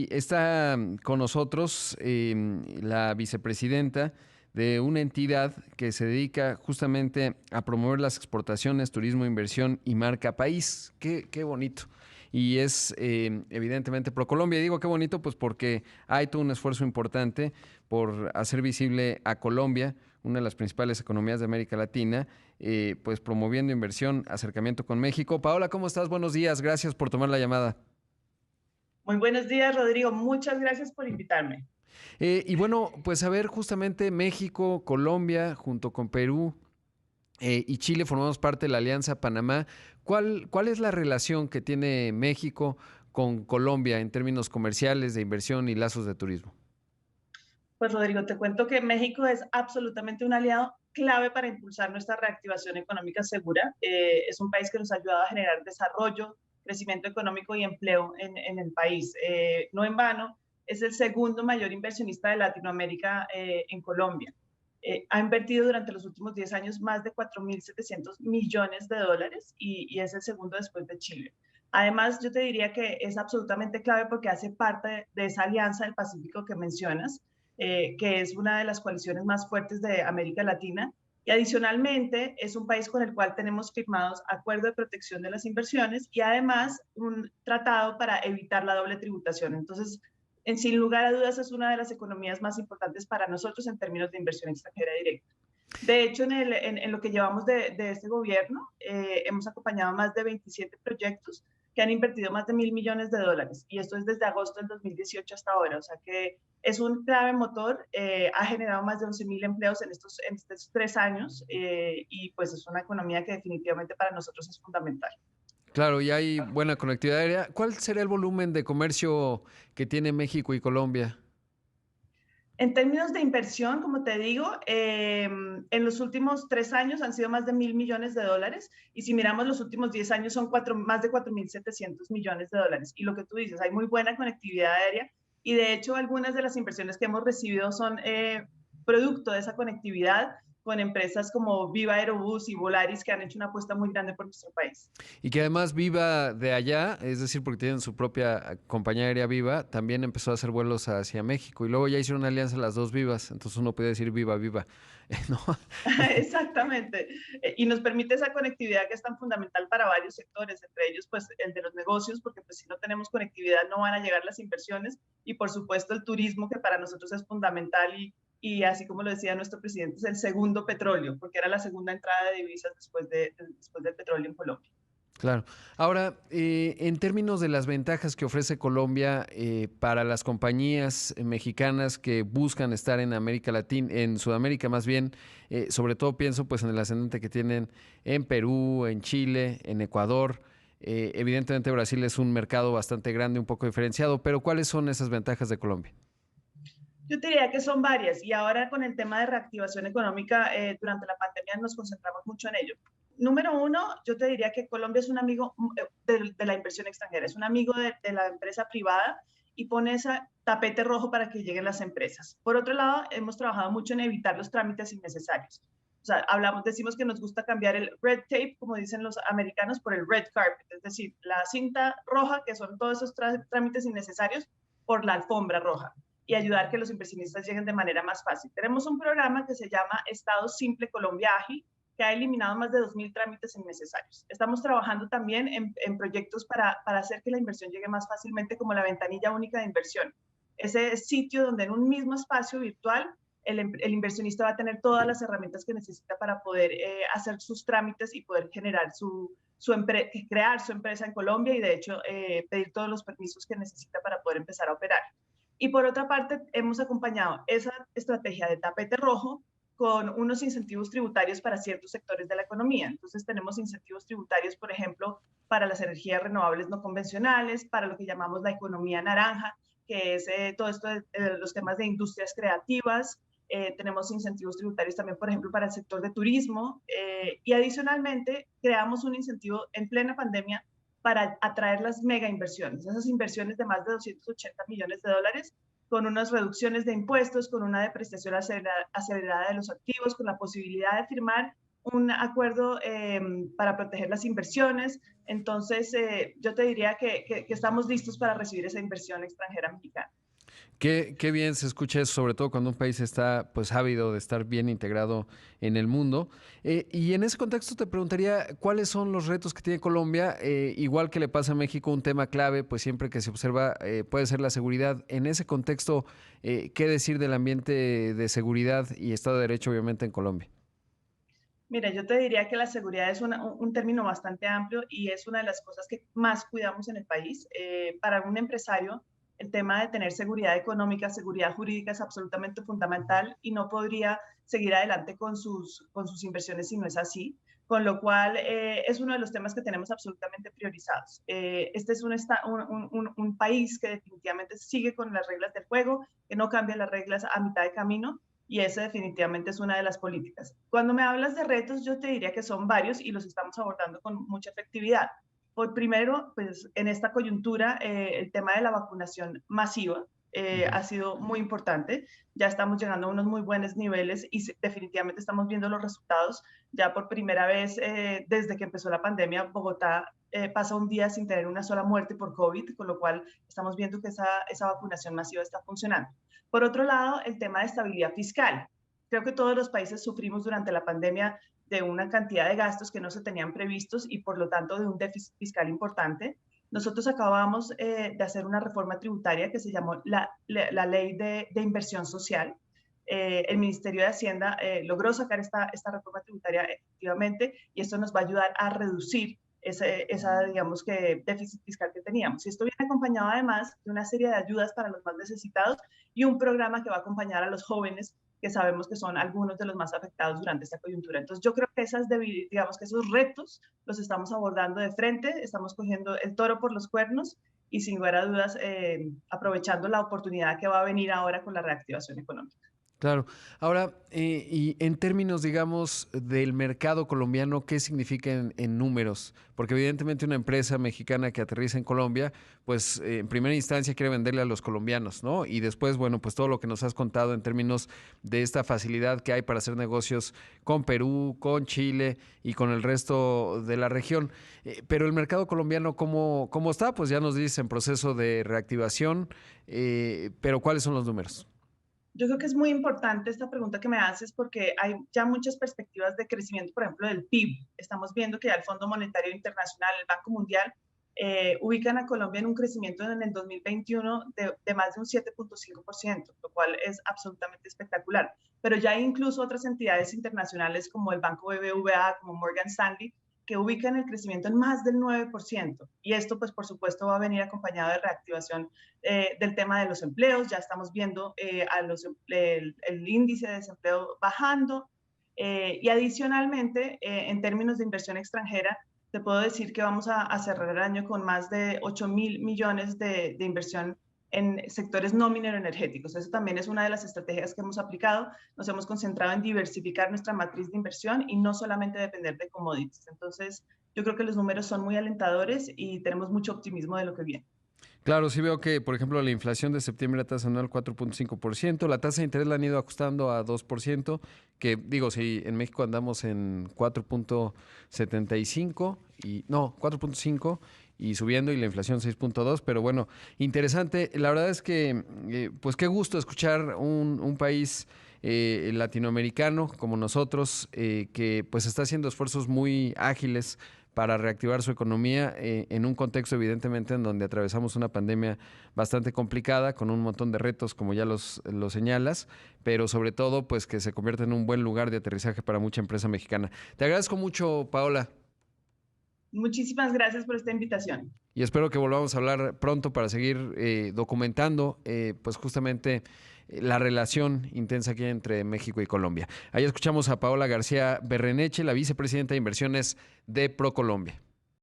Y está con nosotros la vicepresidenta de una entidad que se dedica justamente a promover las exportaciones, turismo, inversión y marca país. Qué bonito. Y es evidentemente ProColombia. Y digo qué bonito, pues porque hay todo un esfuerzo importante por hacer visible a Colombia, una de las principales economías de América Latina, pues promoviendo inversión, acercamiento con México. Paola, ¿cómo estás? Buenos días. Gracias por tomar la llamada. Muy buenos días, Rodrigo. Muchas gracias por invitarme. Y bueno, pues a ver, justamente México, Colombia, junto con Perú y Chile formamos parte de la Alianza Panamá. ¿Cuál es la relación que tiene México con Colombia en términos comerciales, de inversión y lazos de turismo? Pues, Rodrigo, te cuento que México es absolutamente un aliado clave para impulsar nuestra reactivación económica segura. Es un país que nos ha ayudado a generar desarrollo, crecimiento económico y empleo en el país. No en vano, es el segundo mayor inversionista de Latinoamérica en Colombia. Ha invertido durante los últimos 10 años más de 4.700 millones de dólares y es el segundo después de Chile. Además, yo te diría que es absolutamente clave porque hace parte de esa alianza del Pacífico que mencionas, que es una de las coaliciones más fuertes de América Latina. Y adicionalmente es un país con el cual tenemos firmados acuerdos de protección de las inversiones y además un tratado para evitar la doble tributación. Entonces, sin lugar a dudas, es una de las economías más importantes para nosotros en términos de inversión extranjera directa. De hecho, en lo que llevamos de este gobierno, hemos acompañado más de 27 proyectos que han invertido más de 1.000 millones de dólares. Y esto es desde agosto del 2018 hasta ahora. O sea que es un clave motor, ha generado más de 11.000 empleos en estos 3 años y pues es una economía que definitivamente para nosotros es fundamental. Claro, y hay buena conectividad aérea. ¿Cuál será el volumen de comercio que tiene México y Colombia? En términos de inversión, como te digo, en los últimos 3 años han sido más de 1.000 millones de dólares y si miramos los últimos 10 años son más de 4.700 millones de dólares. Y lo que tú dices, hay muy buena conectividad aérea y de hecho algunas de las inversiones que hemos recibido son producto de esa conectividad con empresas como Viva Aerobús y Volaris que han hecho una apuesta muy grande por nuestro país. Y que además Viva de allá, es decir, porque tienen su propia compañía aérea Viva, también empezó a hacer vuelos hacia México. Y luego ya hicieron una alianza las dos Vivas, entonces uno puede decir Viva, Viva. ¿No? Exactamente. Y nos permite esa conectividad que es tan fundamental para varios sectores, entre ellos pues el de los negocios, porque pues si no tenemos conectividad no van a llegar las inversiones y por supuesto el turismo que para nosotros es fundamental y así como lo decía nuestro presidente es el segundo petróleo, porque era la segunda entrada de divisas después del petróleo en Colombia. Claro. Ahora, en términos de las ventajas que ofrece Colombia para las compañías mexicanas que buscan estar en América Latina, en Sudamérica más bien, sobre todo pienso pues en el ascendente que tienen en Perú, en Chile, en Ecuador. Evidentemente Brasil es un mercado bastante grande, un poco diferenciado, pero ¿cuáles son esas ventajas de Colombia? Yo te diría que son varias y ahora con el tema de reactivación económica durante la pandemia nos concentramos mucho en ello. Número uno, yo te diría que Colombia es un amigo de la inversión extranjera, es un amigo de la empresa privada y pone ese tapete rojo para que lleguen las empresas. Por otro lado, hemos trabajado mucho en evitar los trámites innecesarios. O sea, decimos que nos gusta cambiar el red tape, como dicen los americanos, por el red carpet, es decir, la cinta roja, que son todos esos trámites innecesarios, por la alfombra roja y ayudar a que los inversionistas lleguen de manera más fácil. Tenemos un programa que se llama Estado Simple Colombia Ágil, que ha eliminado más de 2.000 trámites innecesarios. Estamos trabajando también en proyectos para hacer que la inversión llegue más fácilmente, como la ventanilla única de inversión. Ese sitio donde en un mismo espacio virtual el inversionista va a tener todas las herramientas que necesita para poder hacer sus trámites y poder generar crear su empresa en Colombia y de hecho pedir todos los permisos que necesita para poder empezar a operar. Y por otra parte, hemos acompañado esa estrategia de tapete rojo con unos incentivos tributarios para ciertos sectores de la economía. Entonces tenemos incentivos tributarios, por ejemplo, para las energías renovables no convencionales, para lo que llamamos la economía naranja, que es todo esto de los temas de industrias creativas. Tenemos incentivos tributarios también, por ejemplo, para el sector de turismo. Y adicionalmente, creamos un incentivo en plena pandemia para atraer las mega inversiones, esas inversiones de más de 280 millones de dólares, con unas reducciones de impuestos, con una depreciación acelerada de los activos, con la posibilidad de firmar un acuerdo para proteger las inversiones. Entonces, yo te diría que estamos listos para recibir esa inversión extranjera mexicana. Qué bien se escucha eso, sobre todo cuando un país está pues ávido de estar bien integrado en el mundo. Y en ese contexto te preguntaría cuáles son los retos que tiene Colombia. Igual que le pasa a México, un tema clave, pues siempre que se observa puede ser la seguridad. En ese contexto, ¿qué decir del ambiente de seguridad y Estado de Derecho, obviamente, en Colombia? Mira, yo te diría que la seguridad es un término bastante amplio y es una de las cosas que más cuidamos en el país. Para un empresario, el tema de tener seguridad económica, seguridad jurídica es absolutamente fundamental y no podría seguir adelante con sus inversiones si no es así. Con lo cual, es uno de los temas que tenemos absolutamente priorizados. Este es un país que definitivamente sigue con las reglas del juego, que no cambia las reglas a mitad de camino y esa definitivamente es una de las políticas. Cuando me hablas de retos, yo te diría que son varios y los estamos abordando con mucha efectividad. Por primero, pues en esta coyuntura, el tema de la vacunación masiva ha sido muy importante. Ya estamos llegando a unos muy buenos niveles y definitivamente estamos viendo los resultados. Ya por primera vez desde que empezó la pandemia, Bogotá pasa un día sin tener una sola muerte por COVID, con lo cual estamos viendo que esa vacunación masiva está funcionando. Por otro lado, el tema de estabilidad fiscal. Creo que todos los países sufrimos durante la pandemia de una cantidad de gastos que no se tenían previstos y por lo tanto de un déficit fiscal importante. Nosotros acabamos de hacer una reforma tributaria que se llamó la Ley de Inversión Social. El Ministerio de Hacienda logró sacar esta reforma tributaria efectivamente y esto nos va a ayudar a reducir digamos que, déficit fiscal que teníamos. Y esto viene acompañado además de una serie de ayudas para los más necesitados y un programa que va a acompañar a los jóvenes que sabemos que son algunos de los más afectados durante esta coyuntura. Entonces yo creo que digamos que esos retos los estamos abordando de frente, estamos cogiendo el toro por los cuernos y sin lugar a dudas aprovechando la oportunidad que va a venir ahora con la reactivación económica. Claro. Ahora, y en términos, digamos, del mercado colombiano, ¿qué significa en números? Porque evidentemente una empresa mexicana que aterriza en Colombia, pues en primera instancia quiere venderle a los colombianos, ¿no? Y después, bueno, pues todo lo que nos has contado en términos de esta facilidad que hay para hacer negocios con Perú, con Chile y con el resto de la región. Pero el mercado colombiano, ¿cómo está? Pues ya nos dices en proceso de reactivación, pero ¿cuáles son los números? Yo creo que es muy importante esta pregunta que me haces porque hay ya muchas perspectivas de crecimiento, por ejemplo, del PIB. Estamos viendo que ya el Fondo Monetario Internacional, el Banco Mundial, ubican a Colombia en un crecimiento en el 2021 de más de un 7.5%, lo cual es absolutamente espectacular. Pero ya hay incluso otras entidades internacionales como el Banco BBVA, como Morgan Stanley, que ubican el crecimiento en más del 9%. Y esto, pues, por supuesto, va a venir acompañado de reactivación del tema de los empleos. Ya estamos viendo el índice de desempleo bajando. Y adicionalmente, en términos de inversión extranjera, te puedo decir que vamos a cerrar el año con más de 8.000 millones de inversión en sectores no mineroenergéticos. Eso también es una de las estrategias que hemos aplicado. Nos hemos concentrado en diversificar nuestra matriz de inversión y no solamente depender de commodities. Entonces, yo creo que los números son muy alentadores y tenemos mucho optimismo de lo que viene. Claro, sí veo que, por ejemplo, la inflación de septiembre, la tasa anual 4.5%, la tasa de interés la han ido ajustando a 2%, que digo, si en México andamos en 4.75 y no, 4.5 y subiendo y la inflación 6.2, pero bueno, interesante. La verdad es que, pues qué gusto escuchar un país latinoamericano como nosotros, que pues está haciendo esfuerzos muy ágiles para reactivar su economía en un contexto evidentemente en donde atravesamos una pandemia bastante complicada con un montón de retos como ya los señalas, pero sobre todo pues que se convierte en un buen lugar de aterrizaje para mucha empresa mexicana. Te agradezco mucho, Paola. Muchísimas gracias por esta invitación. Y espero que volvamos a hablar pronto para seguir documentando pues justamente la relación intensa que hay entre México y Colombia. Ahí escuchamos a Paola García Berreneche, la vicepresidenta de inversiones de ProColombia.